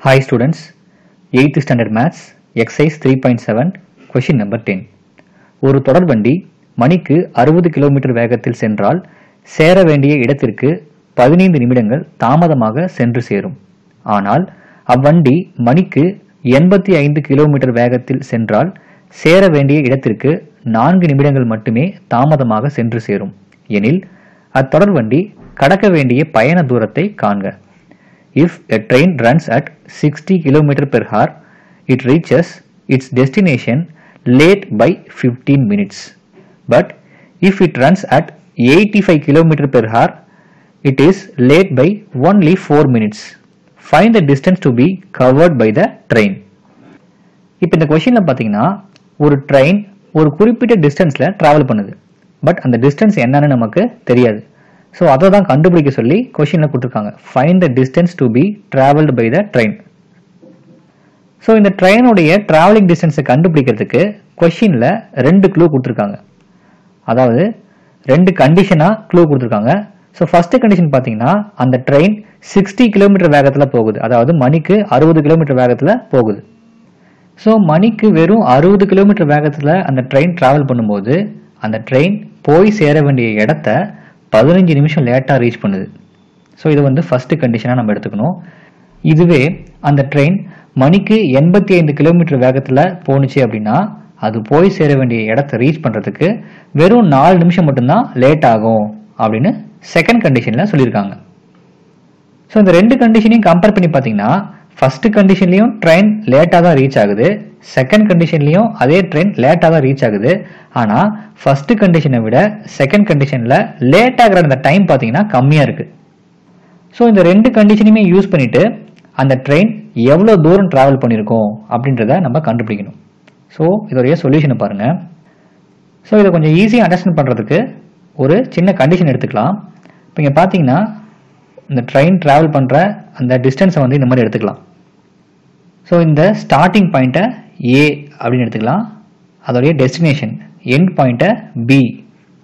Hi students, 8th standard maths, exercise 3.7, question number 10. ஒரு தொடர்வண்டி மணிக்கு 60 கிலோமீட்டர் வேகத்தில் சென்றால் சேர வேண்டிய இடத்திற்கு 15 நிமிடங்கள் தாமதமாக சென்று சேரும். ஆனால் அவ்வண்டி மணிக்கு 85 கிலோமீட்டர் வேகத்தில் சென்றால் சேர வேண்டிய இடத்திற்கு 4 நிமிடங்கள் மட்டுமே தாமதமாக சென்று சேரும். எனில் அத்தொடர்வண்டி கடக்க வேண்டிய பயண தூரத்தை காண்க. If a train runs at 60 km per hour, it reaches its destination late by 15 minutes. But if it runs at 85 km per hour, it is late by only 4 minutes. Find the distance to be covered by the train. இப்போ இந்த கொஸ்டின்ல பார்த்தீங்கன்னா ஒரு train ஒரு குறிப்பிட்ட டிஸ்டன்ஸ்ல travel பண்ணுது. But அந்த டிஸ்டன்ஸ் என்னன்னு நமக்கு தெரியாது. ஸோ அதை தான் கண்டுபிடிக்க சொல்லி கொஷினில் கொடுத்துருக்காங்க. Find the distance to be travelled by the train. So இந்த ட்ரெயினுடைய ட்ராவலிங் டிஸ்டன்ஸை கண்டுபிடிக்கிறதுக்கு கொஷினில் 2 க்ளூ கொடுத்துருக்காங்க. அதாவது 2 கண்டிஷனாக க்ளூ கொடுத்துருக்காங்க. ஸோ ஃபர்ஸ்ட் கண்டிஷன் பார்த்தீங்கன்னா அந்த ட்ரெயின் 60 கிலோமீட்டர் வேகத்தில் போகுது. அதாவது மணிக்கு 60 கிலோமீட்டர் வேகத்தில் போகுது. ஸோ மணிக்கு வெறும் 60 கிலோமீட்டர் வேகத்தில் அந்த ட்ரெயின் ட்ராவல் பண்ணும்போது அந்த ட்ரெயின் போய் சேர வேண்டிய இடத்த 15 நிமிஷம் லேட்டாக ரீச் பண்ணுது. ஸோ இது வந்து ஃபர்ஸ்ட் கண்டிஷனாக நம்ம எடுத்துக்கணும். இதுவே அந்த ட்ரெயின் மணிக்கு 85 கிலோமீட்டர் வேகத்தில் போணுச்சு அப்படின்னா அது போய் சேர வேண்டிய இடத்த ரீச் பண்ணுறதுக்கு வெறும் 4 நிமிஷம் மட்டும்தான் லேட் ஆகும் அப்படின்னு செகண்ட் கண்டிஷனில் சொல்லியிருக்காங்க. ஸோ இந்த 2 கண்டிஷனையும் கம்பேர் பண்ணி பார்த்தீங்கன்னா ஃபர்ஸ்ட் கண்டிஷன்லையும் ட்ரெயின் லேட்டாக தான் ரீச் ஆகுது, செகண்ட் கண்டிஷன்லையும் அதே ட்ரெயின் லேட்டாக தான் ரீச் ஆகுது. ஆனால் ஃபர்ஸ்ட் கண்டிஷனை விட செகண்ட் கண்டிஷனில் லேட் ஆகிற அந்த டைம் பார்த்தீங்கன்னா கம்மியாக இருக்குது. ஸோ இந்த 2 கண்டிஷனையுமே யூஸ் பண்ணிட்டு அந்த ட்ரெயின் எவ்வளோ தூரம் ட்ராவல் பண்ணியிருக்கோம் அப்படின்றத நம்ம கண்டுபிடிக்கணும். ஸோ இதோடைய சொல்யூஷனை பாருங்கள். ஸோ இதை கொஞ்சம் ஈஸியாக அண்டர்ஸ்டாண்ட் பண்ணுறதுக்கு ஒரு சின்ன கண்டிஷன் எடுத்துக்கலாம். இப்போ இங்கே பார்த்தீங்கன்னா இந்த ட்ரெயின் ட்ராவல் பண்ணுற அந்த டிஸ்டன்ஸை வந்து இந்த மாதிரி எடுத்துக்கலாம். ஸோ இந்த ஸ்டார்டிங் பாயிண்ட்டை ஏ அப்படின்னு எடுத்துக்கலாம், அதோடைய டெஸ்டினேஷன் எண்ட் பாயிண்ட்டை பி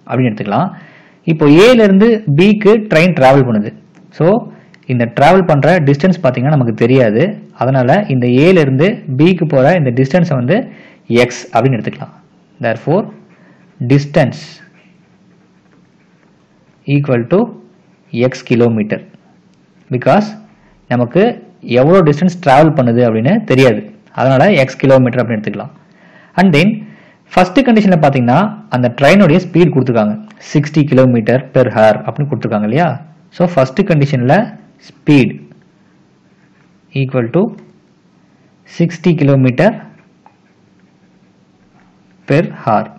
அப்படின்னு எடுத்துக்கலாம். இப்போ ஏலேருந்து பிக்கு ட்ரெயின் ட்ராவல் பண்ணுது. ஸோ இந்த ட்ராவல் பண்ணுற டிஸ்டன்ஸ் பார்த்தீங்கன்னா நமக்கு தெரியாது. அதனால் இந்த ஏலேருந்து பிக்கு போகிற இந்த டிஸ்டன்ஸை வந்து எக்ஸ் அப்படின்னு எடுத்துக்கலாம். Therefore distance equal to X kilometre. Because நமக்கு எவ்வளோ டிஸ்டன்ஸ் ட்ராவல் பண்ணுது அப்படின்னு தெரியாது. அதனால் எக்ஸ் கிலோமீட்டர் அப்படின்னு எடுத்துக்கலாம். அண்ட் தென் ஃபர்ஸ்ட் கண்டிஷனில் பார்த்தீங்கன்னா அந்த ட்ரெயினுடைய ஸ்பீட் கொடுத்துருக்காங்க 60 கிலோமீட்டர் பெர் ஹவர் அப்படின்னு கொடுத்துருக்காங்க இல்லையா. ஸோ ஃபர்ஸ்ட் கண்டிஷனில் speed equal to 60 kilometre per hour.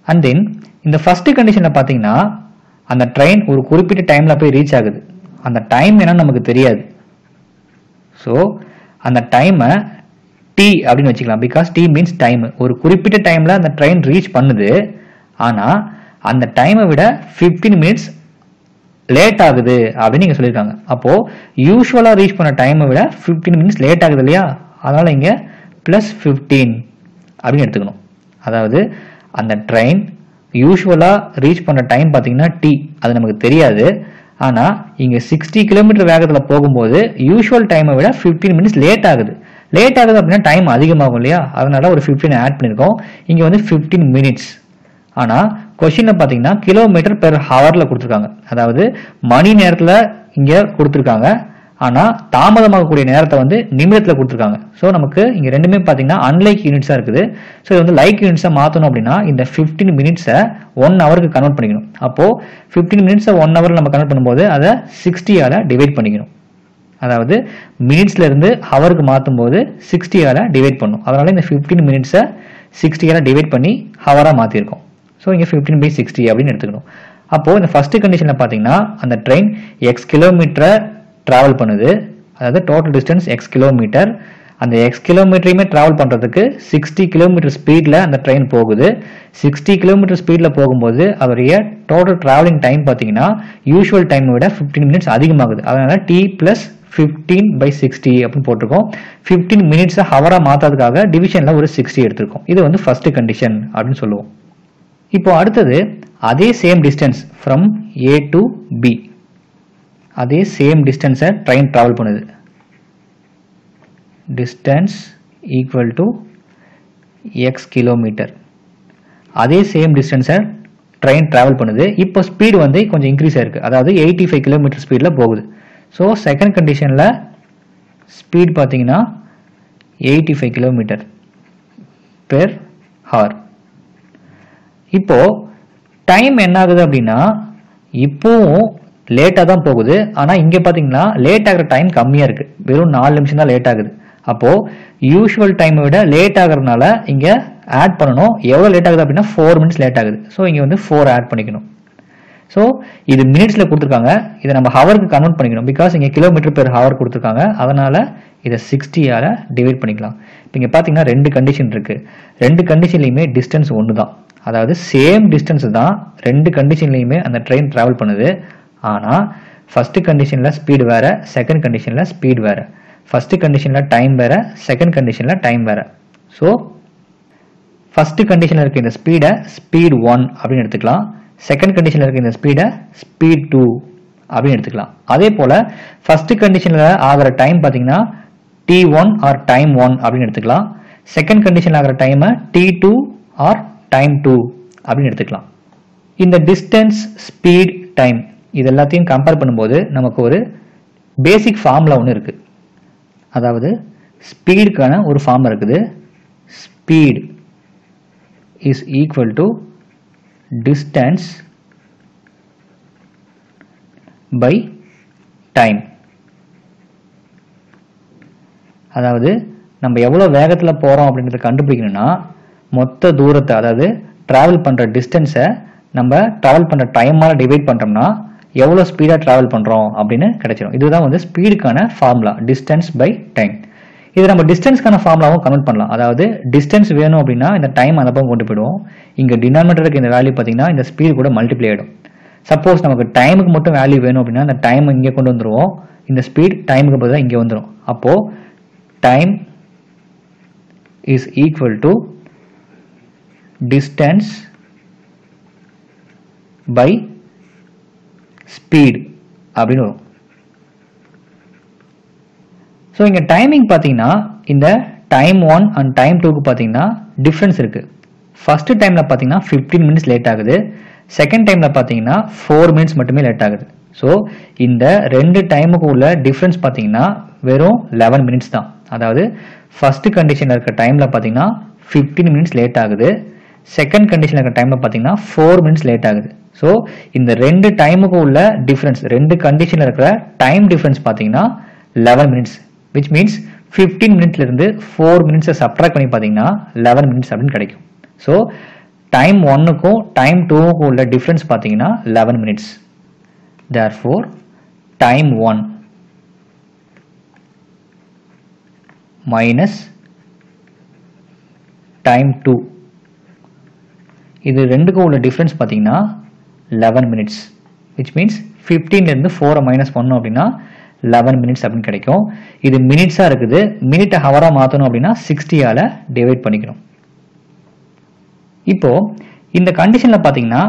And then இந்த ஃபர்ஸ்ட் கண்டிஷனில் பார்த்தீங்கன்னா அந்த ட்ரெயின் ஒரு குறிப்பிட்ட டைமில் போய் ரீச் ஆகுது. அந்த டைம் என்னன்னு நமக்கு தெரியாது. ஸோ அந்த டைமை டி அப்படின்னு வச்சுக்கலாம். Because T means time. ஒரு குறிப்பிட்ட டைமில் அந்த ட்ரெயின் ரீச் பண்ணுது. ஆனால் அந்த டைமை விட 15 மினிட்ஸ் லேட் ஆகுது அப்படின்னு நீங்கள் சொல்லியிருக்காங்க. அப்போது யூஸ்வலாக ரீச் பண்ண டைமை விட 15 மினிட்ஸ் லேட் ஆகுது இல்லையா. அதனால் இங்கே +15 அப்படின்னு எடுத்துக்கணும். அதாவது அந்த ட்ரெயின் யூஸ்வலாக ரீச் பண்ணுற டைம் பார்த்தீங்கன்னா டி, அது நமக்கு தெரியாது. ஆனால் இங்கே 60 கிலோமீட்டர் வேகத்தில் போகும்போது யூஸ்வல் டைமை விட 15 மினிட்ஸ் லேட் ஆகுது. லேட் ஆகுது அப்படின்னா டைம் அதிகமாகும் இல்லையா. அதனால ஒரு 15 ஆட் பண்ணியிருக்கோம். இங்கே வந்து 15 மினிட்ஸ். ஆனால் கொஸ்டினில் பார்த்தீங்கன்னா கிலோமீட்டர் பெர் ஹவரில் கொடுத்துருக்காங்க. அதாவது மணி நேரத்தில் இங்கே கொடுத்துருக்காங்க. ஆனால் தாமதமாகக்கூடிய நேரத்தை வந்து நிமிடத்தில் கொடுத்துருக்காங்க. ஸோ நமக்கு இங்கே ரெண்டுமே பார்த்தீங்கன்னா அன்லைக் யூனிட்ஸாக இருக்குது. ஸோ இது வந்து லைக் யூனிட்ஸாக மாற்றணும் அப்படின்னா இந்த 15 மினிட்ஸை 1 ஹவருக்கு கன்வெர்ட் பண்ணிக்கணும். அப்போது 15 மினிட்ஸை 1 ஹவரில் நம்ம கன்வெர்ட் பண்ணும்போது அதை 60ஆல் டிவைட் பண்ணிக்கணும். அதாவது மினிட்ஸ்லேருந்து ஹவருக்கு மாற்றும் போது 60ஆல் டிவைட் பண்ணும். அதனால் இந்த 15 மினிட்ஸை 60ஆல் டிவைட் பண்ணி ஹவராக மாற்றிருக்கோம். ஸோ இங்கே 15/60 அப்படின்னு எடுத்துக்கணும். அப்போது இந்த ஃபர்ஸ்ட் கண்டிஷனில் பார்த்தீங்கன்னா அந்த ட்ரெயின் எக்ஸ் கிலோமீட்டரை ட்ராவல் பண்ணுது. அதாவது டோட்டல் டிஸ்டன்ஸ் எக்ஸ் கிலோமீட்டர். அந்த எக்ஸ் கிலோமீட்டரையுமே ட்ராவல் பண்ணுறதுக்கு 60 கிலோமீட்டர் ஸ்பீடில் அந்த ட்ரெயின் போகுது. 60 கிலோமீட்டர் ஸ்பீடில் போகும்போது அவருடைய டோட்டல் ட்ராவலிங் டைம் பார்த்தீங்கன்னா யூஸ்வல் டைமை விட 15 மினிட்ஸ் அதிகமாகுது. அதனால் டி ப்ளஸ் 15/60 அப்படின்னு போட்டிருக்கோம். 15 மினிட்ஸை ஹவராக மாற்றதுக்காக டிவிஷனில் ஒரு 60 எடுத்திருக்கோம். இது வந்து ஃபர்ஸ்ட் கண்டிஷன் அப்படின்னு சொல்லுவோம். இப்போ அடுத்தது அதே same distance from A to B. அதே சேம் டிஸ்டன்ஸை ட்ரெயின் ட்ராவல் பண்ணுது. distance equal to x kilometre. அதே சேம் டிஸ்டன்ஸை ட்ரெயின் ட்ராவல் பண்ணுது. இப்போ ஸ்பீடு வந்து கொஞ்சம் இன்க்ரீஸ் ஆயிருக்கு, அதாவது 85 கிலோமீட்டர் ஸ்பீடில் போகுது. ஸோ செகண்ட் கண்டிஷனில் ஸ்பீட் பார்த்தீங்கன்னா 85 கிலோமீட்டர் பெர் ஹவர். இப்போ டைம் என்ன ஆகுது அப்படின்னா இப்போவும் லேட்டாக தான் போகுது. ஆனால் இங்கே பார்த்தீங்கன்னா லேட் ஆகிற டைம் கம்மியாக இருக்குது, வெறும் 4 நிமிஷம் தான் லேட் ஆகுது. அப்போது யூஷுவல் டைமை விட லேட் ஆகிறதுனால இங்கே ஆட் பண்ணணும். எவ்வளோ லேட் ஆகுது அப்படின்னா 4 மினிட்ஸ் லேட் ஆகுது. ஸோ இங்கே வந்து 4 ஆட் பண்ணிக்கணும். ஸோ இது மினிட்ஸில் கொடுத்துருக்காங்க, இதை நம்ம ஹவருக்கு கன்வெர்ட் பண்ணிக்கணும். பிகாஸ் இங்கே கிலோமீட்டர் பெர் ஹவர் கொடுத்துருக்காங்க, அதனால் இதை 60ஆல் டிவைட் பண்ணிக்கலாம். இப்போ இங்கே பார்த்தீங்கன்னா 2 கண்டிஷன் இருக்குது. 2 கண்டிஷன்லையுமே டிஸ்டன்ஸ் ஒன்று தான், அதாவது சேம் டிஸ்டன்ஸ் தான் 2 கண்டிஷன்லையுமே அந்த ட்ரெயின் ட்ராவல் பண்ணுது. ஆனால் ஃபஸ்ட்டு கண்டிஷனில் ஸ்பீடு வேறு, செகண்ட் கண்டிஷனில் ஸ்பீடு வேறு. ஃபஸ்ட்டு கண்டிஷனில் டைம் வேறு, செகண்ட் கண்டிஷனில் டைம் வேறு. ஸோ ஃபஸ்ட்டு கண்டிஷனில் இருக்க இந்த ஸ்பீடை ஸ்பீட் 1 அப்படின்னு எடுத்துக்கலாம். செகண்ட் கண்டிஷனில் இருக்க இந்த ஸ்பீடை ஸ்பீட் 2 அப்படின்னு எடுத்துக்கலாம். அதே போல் ஃபஸ்ட்டு கண்டிஷனில் ஆகிற டைம் பார்த்தீங்கன்னா T1 ஆர் டைம் 1 அப்படின்னு எடுத்துக்கலாம். செகண்ட் கண்டிஷனில் ஆகிற டைமை T2 ஆர் டைம் 2 அப்படின்னு எடுத்துக்கலாம். இந்த டிஸ்டன்ஸ், ஸ்பீட், டைம் இது எல்லாத்தையும் கம்பேர் பண்ணும்போது நமக்கு ஒரு பேசிக் ஃபார்முலா ஒன்று இருக்குது. அதாவது ஸ்பீடுக்கான ஒரு ஃபார்முலா இருக்குது. Speed is equal to distance by time. அதாவது நம்ம எவ்வளோ வேகத்தில் போகிறோம் அப்படின்றத கண்டுபிடிக்கணும்னா மொத்த தூரத்தை, அதாவது ட்ராவல் பண்ணுற டிஸ்டன்ஸை நம்ம ட்ராவல் பண்ணுற டைமால் டிவைட் பண்ணுறோம்னா எவ்வளோ ஸ்பீடாக ட்ராவல் பண்ணுறோம் அப்படின்னு கிடைச்சிடும். இதுதான் வந்து ஸ்பீடுக்கான ஃபார்முலா, டிஸ்டன்ஸ் பை டைம். இது நம்ம டிஸ்டன்ஸ்க்கான ஃபார்முலாவும் கன்வெர்ட் பண்ணலாம். அதாவது டிஸ்டன்ஸ் வேணும் அப்படின்னா இந்த டைம் அந்த பக்கம் கொண்டு போயிடுவோம். இங்கே டினாமினேட்டருக்கு இந்த வேல்யூ பார்த்தீங்கன்னா இந்த ஸ்பீடு கூட மல்டிப்ளை ஆகிடும். சப்போஸ் நமக்கு டைமுக்கு மட்டும் வேல்யூ வேணும் அப்படின்னா இந்த டைம் இங்கே கொண்டு வந்துடுவோம், இந்த ஸ்பீட் டைமுக்கு பதிலாக இங்கே வந்துடும். அப்போது time is equal to distance by speed அப்படின்னு வரும். ஸோ இங்கே டைமிங் பார்த்தீங்கன்னா இந்த டைம் 1 அண்ட் டைம் 2க்கு பார்த்தீங்கன்னா டிஃப்ரென்ஸ் இருக்குது. ஃபஸ்ட்டு டைமில் பார்த்தீங்கன்னா 15 மினிட்ஸ் லேட் ஆகுது, செகண்ட் டைமில் பார்த்தீங்கன்னா 4 மினிட்ஸ் மட்டுமே லேட் ஆகுது. ஸோ இந்த 2 டைமுக்கு உள்ள டிஃப்ரென்ஸ் பார்த்தீங்கன்னா வெறும் 11 மினிட்ஸ் தான். அதாவது ஃபஸ்ட்டு கண்டிஷனில் இருக்கிற டைமில் பார்த்தீங்கன்னா 15 மினிட்ஸ் லேட் ஆகுது, செகண்ட் கண்டிஷனில் இருக்கிற டைமில் பார்த்தீங்கன்னா 4 மினிட்ஸ் லேட் ஆகுது. ஸோ இந்த 2 டைமுக்கு உள்ள டிஃப்ரென்ஸ், 2 கண்டிஷனில் இருக்கிற டைம் டிஃப்ரென்ஸ் பார்த்தீங்கன்னா 11 மினிட்ஸ், விச் மீன்ஸ் 15 மினிட்ஸ்லேருந்து 4 மினிட்ஸை சப்ட்ராக்ட் பண்ணி பார்த்தீங்கன்னா 11 மினிட்ஸ் அப்படின்னு கிடைக்கும். ஸோ டைம் 1க்கும் டைம் 2க்கும் உள்ள டிஃப்ரென்ஸ் பார்த்தீங்கன்னா 11 minutes. Therefore time 1 minus time 2, இது ரெண்டுக்கும் உள்ள டிஃப்ரென்ஸ் பார்த்தீங்கன்னா 11 மினிட்ஸ், விச் மீன்ஸ் 15லேருந்து 4 மைனஸ் பண்ணோம் அப்படின்னா 11 மினிட்ஸ் அப்படின்னு கிடைக்கும். இது மினிட்ஸாக இருக்குது, மினிட்டை ஹவராக மாற்றணும் அப்படின்னா 60ஆல் டிவைட் பண்ணிக்கணும். இப்போ இந்த கண்டிஷனில் பார்த்தீங்கன்னா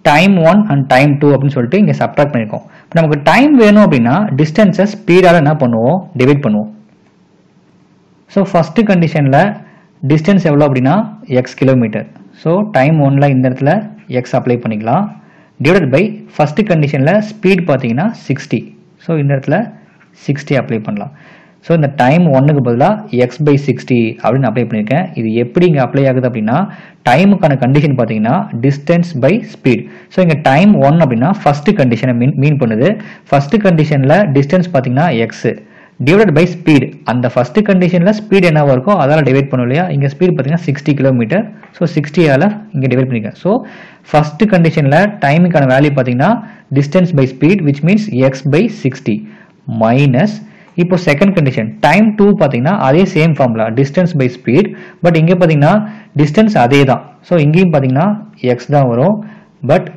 டைம் 1 அண்ட் டைம் 2 அப்படின்னு சொல்லிட்டு இங்கே சப்ட்ராக்ட் பண்ணியிருக்கோம். இப்போ நமக்கு டைம் வேணும் அப்படின்னா டிஸ்டன்ஸை ஸ்பீடால் என்ன பண்ணுவோம், டிவைட் பண்ணுவோம். ஸோ ஃபஸ்ட்டு கண்டிஷனில் டிஸ்டன்ஸ் எவ்வளோ அப்படின்னா எக்ஸ் கிலோமீட்டர். ஸோ டைம் 1ல் இந்த இடத்துல எக்ஸ் அப்ளை பண்ணிக்கலாம், டிவைடட் பை ஃபஸ்ட்டு கண்டிஷனில் ஸ்பீட் பார்த்தீங்கன்னா 60. ஸோ இந்த இடத்துல 60 அப்ளை பண்ணலாம். ஸோ இந்த டைம் 1க்கு பதிலாக எக்ஸ் பை 60 அப்படின்னு அப்ளை பண்ணியிருக்கேன். இது எப்படி இங்கே அப்ளை ஆகுது அப்படின்னா டைமுக்கான கண்டிஷன் பார்த்தீங்கன்னா டிஸ்டன்ஸ் பை ஸ்பீட். ஸோ இங்கே டைம் 1 அப்படின்னா ஃபஸ்ட்டு கண்டிஷனை மீன் பண்ணுது. ஃபஸ்ட்டு கண்டிஷனில் டிஸ்டன்ஸ் பார்த்தீங்கன்னா எக்ஸ் டிவைடட் பை ஸ்பீட். அந்த ஃபஸ்ட்டு கண்டிஷனில் ஸ்பீட் என்னவா இருக்கோ அதால் டிவைட் பண்ணும் இல்லையா. இங்கே ஸ்பீட் பார்த்தீங்கன்னா 60 கிலோமீட்டர். ஸோ 60ஆல் இங்கே டிவைட் பண்ணியிருக்கேன். ஸோ ஃபஸ்ட்டு கண்டிஷனில் டைமுக்கான வேல்யூ பார்த்தீங்கன்னா distance by speed, which means X by 60 minus இப்போ செகண்ட் கண்டிஷன் டைம் 2 பார்த்தீங்கன்னா அதே சேம் formula distance by speed, but இங்கே பார்த்தீங்கன்னா டிஸ்டன்ஸ் அதே தான். ஸோ இங்கேயும் பார்த்தீங்கன்னா எக்ஸ் தான் வரும், பட்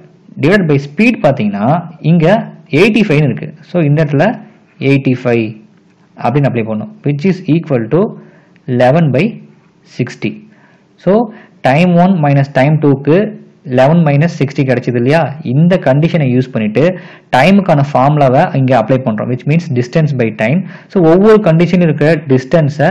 டிவைட் பை ஸ்பீட் பார்த்தீங்கன்னா இங்கே 85 இருக்குது. ஸோ இந்த இடத்துல 85 அப்படின்னு அப்ளை பண்ணணும், which is equal to 11 by 60. So time 1 minus time 2க்கு 11 மைனஸ் 60 கிடைச்சது இல்லையா. இந்த கண்டிஷனை யூஸ் பண்ணிட்டு டைமுக்கான ஃபார்முலாவை இங்கே அப்ளை பண்ணுறோம், which means distance by time. So ஒவ்வொரு கண்டிஷன் இருக்கிற டிஸ்டன்ஸை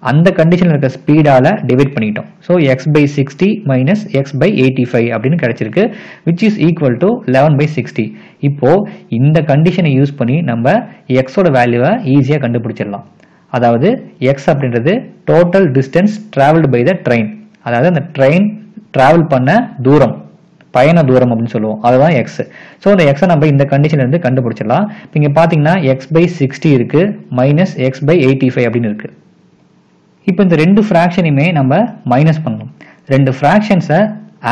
அந்த கண்டிஷனில் இருக்க ஸ்பீடால் டிவைட் பண்ணிட்டோம். ஸோ x/60 மைனஸ் x/85 அப்படின்னு கிடைச்சிருக்கு, விச் இஸ் ஈக்குவல் டு 11/60. இப்போ இந்த கண்டிஷனை யூஸ் பண்ணி நம்ம எக்ஸோட வேல்யூவை ஈஸியாக கண்டுபிடிச்சிடலாம். அதாவது எக்ஸ் அப்படின்றது total distance travelled by the train, அதாவது அந்த ட்ரெயின் டிராவல் பண்ண தூரம், பயண தூரம் அப்படின்னு சொல்லுவோம், அதுதான் எக்ஸ். ஸோ அந்த எக்ஸை நம்ம இந்த கண்டிஷன்ல இருந்து கண்டுபிடிச்சிடலாம். இப்போ இங்கே பார்த்தீங்கன்னா x/60 இருக்கு மைனஸ் x/85 அப்படின்னு இருக்கு. இப்போ இந்த ரெண்டு ஃப்ராக்ஷனையுமே நம்ம மைனஸ் பண்ணணும். ரெண்டு ஃப்ராக்ஷன்ஸை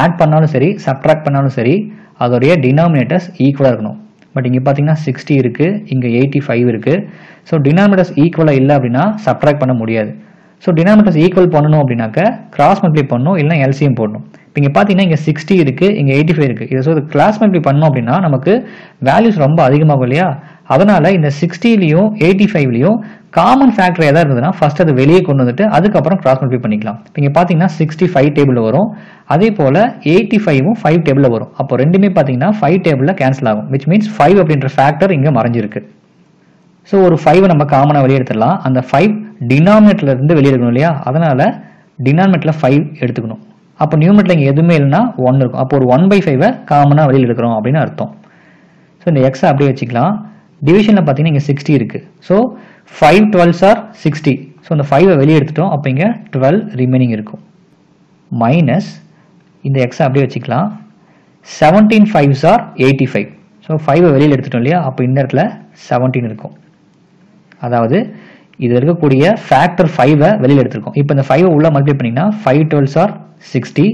ஆட் பண்ணாலும் சரி சப்ட்ராக்ட் பண்ணாலும் சரி அதோடைய டினாமினேட்டர்ஸ் ஈக்குவலாக இருக்கணும். பட் இங்கே பார்த்தீங்கன்னா 60 இருக்கு, இங்கே 85 இருக்கு. ஸோ டினாமினேட்டர்ஸ் ஈக்குவலாக இல்லை அப்படின்னா சப்ட்ராக்ட் பண்ண முடியாது. ஸோ டினாமினேட்டர்ஸ் ஈக்குவல் பண்ணணும் அப்படின்னாக்க கிராஸ் மல்டிப்ளை பண்ணணும், இல்லைனா எல்சிஎம் போடணும். இப்போ இங்கே பார்த்தீங்கன்னா இங்கே 60 இருக்கு, இங்கே 85 இருக்கு. இதை ஸோ கிராஸ் மல்டிப்ளை பண்ணோம் அப்படின்னா நமக்கு வேல்யூஸ் ரொம்ப அதிகமாகும் இல்லையா? அதனால இந்த 60லையும் 85லையும் காமன் ஃபேக்டர் எதாவது இருந்ததுன்னா ஃபர்ஸ்ட் அதை வெளியே கொண்டு வந்துட்டு அதுக்கப்புறம் கிராஸ் மல்டிப்ளை பண்ணிக்கலாம். இங்கே பார்த்தீங்கன்னா 65 டேபிள் வரும், அதே போல் 85ம் 5 டேபிளில் வரும். அப்போ ரெண்டுமே பார்த்தீங்கன்னா 5 டேபிளில் கேன்சல் ஆகும், விச் மீன்ஸ் 5 அப்படின்ற ஃபேக்டர் இங்கே மறைஞ்சிருக்கு. ஸோ ஒரு 5 நம்ம காமனாக வெளியே எடுத்துடலாம். அந்த 5 டினாமினேட்டர்ல இருந்து வெளியே எடுக்கணும் இல்லையா? அதனால டினாமினேட்டரில் 5 எடுத்துக்கணும். அப்போ நியூமரேட்டர்ல இங்கே எதுவுமே இல்லைன்னா 1 இருக்கும். அப்போ ஒரு 1/5 காமனாக வெளியில் எடுக்கிறோம் அப்படின்னு அர்த்தம். ஸோ இந்த எக்ஸை அப்படியே வச்சுக்கலாம். டிவிஷனில் பார்த்தீங்கன்னா இங்கே 60 இருக்கு. So 5 12s are 60. ஸோ இந்த 5 வெளியே எடுத்துட்டோம். அப்போ இங்கே 12 ரிமைனிங் இருக்கும். மைனஸ் இந்த எக்ஸை அப்படியே வச்சுக்கலாம். 17 5s are 85. ஸோ 5 வெளியில் எடுத்துட்டோம் இல்லையா? அப்போ இந்த இடத்துல 17 இருக்கும். அதாவது இதில் இருக்கக்கூடிய ஃபேக்டர் 5 வெளியில் எடுத்திருக்கோம். இப்போ இந்த 5 உள்ள மல்டிப்ளை பண்ணிங்கன்னா 5 12s are 60,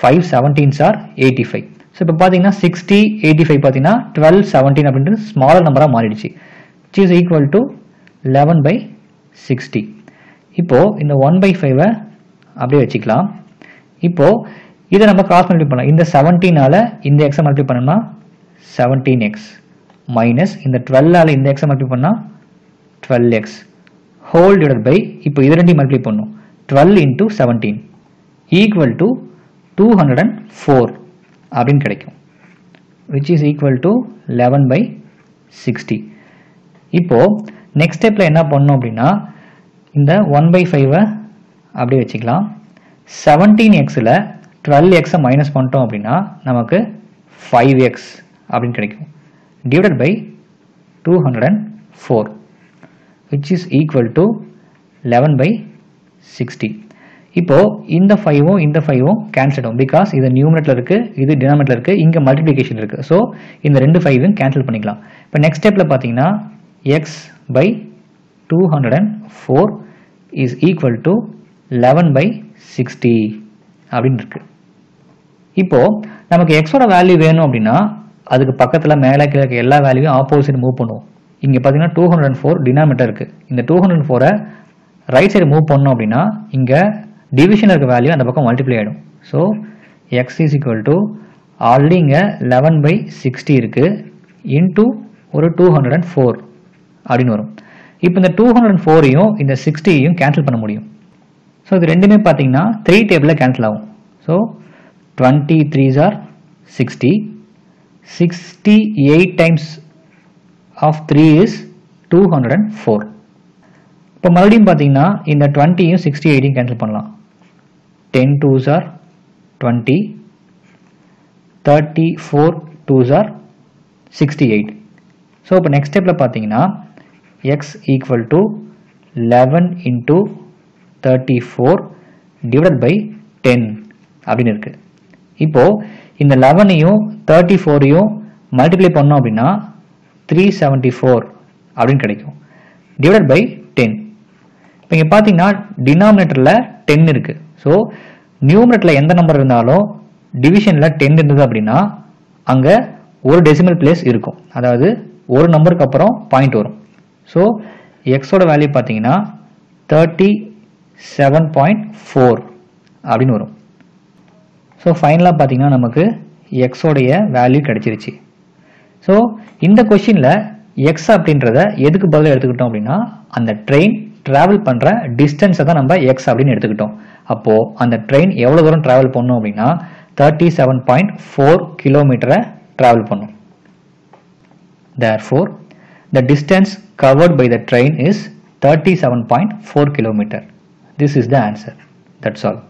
5 17s are 85. So இப்போ பார்த்தீங்கன்னா 60 85 பார்த்தீங்கன்னா 12 17 அப்படின்றது ஸ்மாலர் நம்பராக மாறிடுச்சு, which is equal to 11/60. இப்போ இந்த 1/5 அப்படியே வச்சுக்கலாம். இப்போ இதை நம்ம கிராஸ் மல்டிப்ளை பண்ணலாம். இந்த 17ஆல இந்த எக்ஸை மல்டிப்ளை பண்ணோம்னா 17x மைனஸ் இந்த 12ஆல இந்த எக்ஸை மல்டிப்ளை பண்ணால் 12x ஹோல் டிவைடட் பை, இப்போ இது ரெண்டையும் மல்டிப்ளை பண்ணும், 12 into 17 ஈக்குவல் டு 204 அப்படின்னு கிடைக்கும், which is equal to 11/60. இப்போ நெக்ஸ்ட் ஸ்டெப்ல என்ன பண்ணணும் அப்படின்னா இந்த 1/5 அப்படியே வச்சுக்கலாம். 17xல 12xஐ மைனஸ் பண்ணிட்டோம் அப்படின்னா நமக்கு 5x அப்படின்னு கிடைக்கும், divided by 204, which is equal to 11/60. இப்போ இந்த 5ம் இந்த 5ம் கேன்சல் ஆகும், பிகாஸ் இது நியூமரேட்டர்ல இருக்கு, இது டினாமினேட்டர்ல இருக்கு, இங்க மல்டிப்ளிகேஷன் இருக்கு. ஸோ இந்த ரெண்டு 5யும் கேன்சல் பண்ணிக்கலாம். இப்போ நெக்ஸ்ட் ஸ்டெப்ல பார்த்தீங்கன்னா x/204 is equal to 11/60 அப்படின்னு இருக்கு. இப்போ நமக்கு எக்ஸோட வேல்யூ வேணும் அப்படின்னா அதுக்கு பக்கத்தில் மேலே கீழே எல்லா வேல்யூவும் ஆப்போசிட் மூவ் பண்ணுவோம். இங்கே பார்த்தீங்கன்னா 204 டினாமினேட்டர் இருக்கு. இந்த 204 ரைட் சைடு மூவ் பண்ணோம் அப்படின்னா இங்கே டிவிஷன் இருக்க வேல்யூ அந்த பக்கம் மல்டிப்ளை ஆகிடும். So X is equal to already இங்கே 11/60 இருக்கு இன்டூ ஒரு 204 அப்படின்னு வரும். இப்போ இந்த 204ஐயும் இந்த 60ஐயும் கேன்சல் பண்ண முடியும். ஸோ இது ரெண்டுமே பார்த்தீங்கன்னா 3 டேபிளில் கேன்சல் ஆகும். So 23s are 60, 68 times of 3 is 204. இப்போ மறுபடியும் பார்த்தீங்கன்னா இந்த 20யும் 68யும் கேன்சல் பண்ணலாம். 10 2s are 20, 34 2s are 68. So இப்போ நெக்ஸ்ட் ஸ்டெப்பில் பார்த்தீங்கன்னா x equal to 11 into 34 divided by 10 அப்படின்னு இருக்கு. இப்போ இந்த 11ஐயும் 34ஐயும் மல்டிப்ளை பண்ணோம் அப்படின்னா 374 அப்படின்னு கிடைக்கும், டிவைடட் பை 10. இப்போ இங்கே பார்த்தீங்கன்னா டினாமினேட்டரில் 10 இருக்கு. ஸோ நியூமரேட்டரில் எந்த நம்பர் இருந்தாலும் டிவிஷனில் 10 இருந்தது அப்படின்னா அங்கே ஒரு டெசிமல் பிளேஸ் இருக்கும், அதாவது ஒரு நம்பருக்கு அப்புறம் பாயிண்ட் வரும். ஸோ எக்ஸோட வேல்யூ பார்த்தீங்கன்னா 37.4 அப்படின்னு வரும். ஸோ ஃபைனலாக பார்த்தீங்கன்னா நமக்கு எக்ஸோடைய வேல்யூ கிடைச்சிருச்சு. ஸோ இந்த கொஸ்டினில் எக்ஸ் அப்படின்றத எதுக்கு பதிலாக எடுத்துக்கிட்டோம் அப்படின்னா அந்த ட்ரெயின் ட்ராவல் பண்ணுற டிஸ்டன்ஸை தான் நம்ம எக்ஸ் அப்படின்னு எடுத்துக்கிட்டோம். அப்போது அந்த ட்ரெயின் எவ்வளோ தூரம் ட்ராவல் பண்ணோம் அப்படின்னா 37.4 கிலோமீட்டரை ட்ராவல் பண்ணும். Therefore, the distance covered by the train is 37.4 kilometer. This is the answer. That's all.